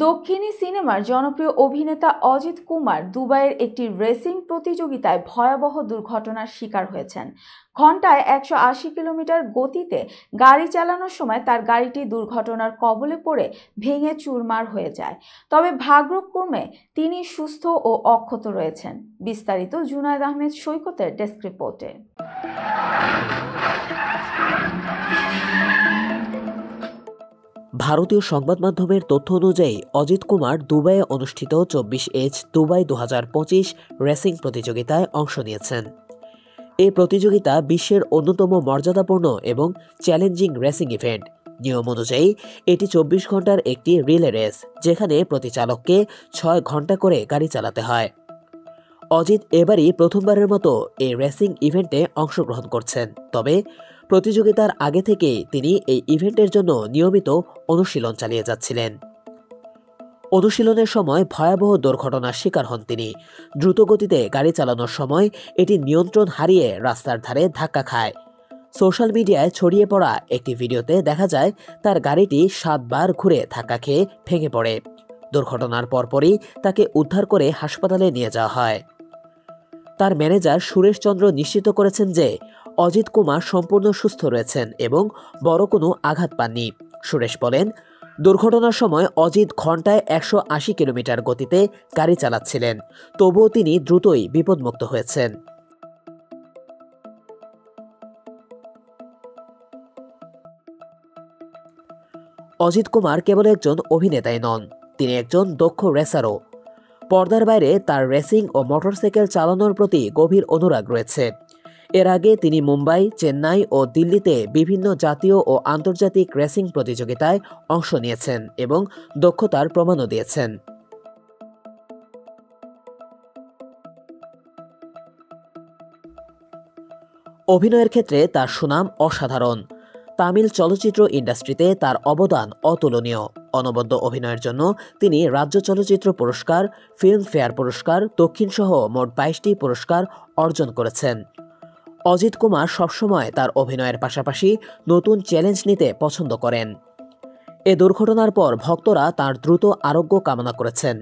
দক্ষিণী সিনেমার জনপ্রিয় অভিনেতা অজিত কুমার দুবাইয়ের একটি রেসিং প্রতিযোগিতায় ভয়াবহ দুর্ঘটনার শিকার হয়েছেন। ঘন্টায় ১৮০ কিলোমিটার গতিতে গাড়ি চালানোর সময় তার গাড়িটি দুর্ঘটনার কবলে পড়ে ভেঙে চুরমার হয়ে যায়। তবে ভাগ্যক্রমে তিনি সুস্থ ও অক্ষত রয়েছেন। বিস্তারিত জুনায়েদ আহমেদ সৈকতের ডেস্ক রিপোর্টে। ভারতীয় সংবাদ মাধ্যমের তথ্য অনুযায়ী অজিত কুমার দুবাইয়ে অনুষ্ঠিত 24H দুবাই 2025 রেসিং প্রতিযোগিতায় অংশ নিয়েছেন। এই প্রতিযোগিতা বিশ্বের অন্যতম মর্যাদাপূর্ণ এবং চ্যালেঞ্জিং রেসিং ইভেন্ট। নিয়ম অনুযায়ী এটি 24 ঘন্টার একটি রিলে রেস, যেখানে প্রতি চালককে 6 ঘন্টা করে গাড়ি চালাতে হয়। অজিত এবারই প্রথমবারের মতো এই রেসিং ইভেন্টে অংশগ্রহণ করছেন। তবে প্রতিযোগিতার আগে থেকেই তিনি এই ইভেন্টের জন্য নিয়মিত অনুশীলন চালিয়ে যাচ্ছিলেন। অনুশীলনের সময় ভয়াবহ দুর্ঘটনার শিকার হন তিনি। দ্রুতগতিতে গাড়ি চালানোর সময় এটি নিয়ন্ত্রণ হারিয়ে রাস্তার ধারে ধাক্কা খায়। সোশ্যাল মিডিয়ায় ছড়িয়ে পড়া একটি ভিডিওতে দেখা যায় তার গাড়িটি 7 বার ঘুরে ধাক্কা খেয়ে ভেঙে পড়ে। দুর্ঘটনার পরপরই তাকে উদ্ধার করে হাসপাতালে নিয়ে যাওয়া হয়। তার ম্যানেজার সুরেশ চন্দ্র নিশ্চিত করেছেন যে অজিত কুমার সম্পূর্ণ সুস্থ রয়েছেন এবং বড় কোনো আঘাত পাননি। সুরেশ বলেন, দুর্ঘটনার সময় অজিত ঘন্টায় ১৮০ কিলোমিটার গতিতে গাড়ি চালাচ্ছিলেন, তবুও তিনি দ্রুতই বিপদমুক্ত হয়েছেন। অজিত কুমার কেবল একজন অভিনেতাই নন, তিনি একজন দক্ষ রেসারও। পর্দার বাইরে তার রেসিং ও মোটরসাইকেল চালানোর প্রতি গভীর অনুরাগ রয়েছে। এর আগে তিনি মুম্বাই, চেন্নাই ও দিল্লিতে বিভিন্ন জাতীয় ও আন্তর্জাতিক রেসিং প্রতিযোগিতায় অংশ নিয়েছেন এবং দক্ষতার প্রমাণও দিয়েছেন। অভিনয়ের ক্ষেত্রে তার সুনাম অসাধারণ। তামিল চলচ্চিত্র ইন্ডাস্ট্রিতে তার অবদান অতুলনীয়। অনবদ্য অভিনয়ের জন্য তিনি রাজ্য চলচ্চিত্র পুরস্কার, ফিল্মফেয়ার পুরস্কার, দক্ষিণসহ মোট 22টি পুরস্কার অর্জন করেছেন। অজিত কুমার সবসময় তার অভিনয়ের পাশাপাশি নতুন চ্যালেঞ্জ নিতে পছন্দ করেন। এ দুর্ঘটনার পর ভক্তরা তার দ্রুত আরোগ্য কামনা করেছেন।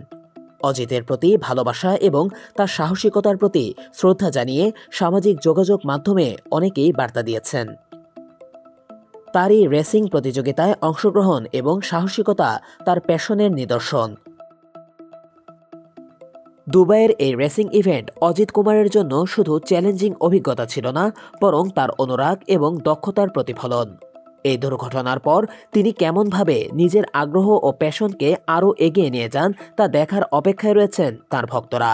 অজিতের প্রতি ভালোবাসা এবং তার সাহসিকতার প্রতি শ্রদ্ধা জানিয়ে সামাজিক যোগাযোগ মাধ্যমে অনেকেই বার্তা দিয়েছেন। তার এই রেসিং প্রতিযোগিতায় অংশগ্রহণ এবং সাহসিকতা তার প্যাশনের নিদর্শন। দুবাইয়ের এই রেসিং ইভেন্ট অজিত কুমারের জন্য শুধু চ্যালেঞ্জিং অভিজ্ঞতা ছিল না, বরং তার অনুরাগ এবং দক্ষতার প্রতিফলন। এই দুর্ঘটনার পর তিনি কেমনভাবে নিজের আগ্রহ ও প্যাশনকে আরও এগিয়ে নিয়ে যান তা দেখার অপেক্ষায় রয়েছেন তার ভক্তরা।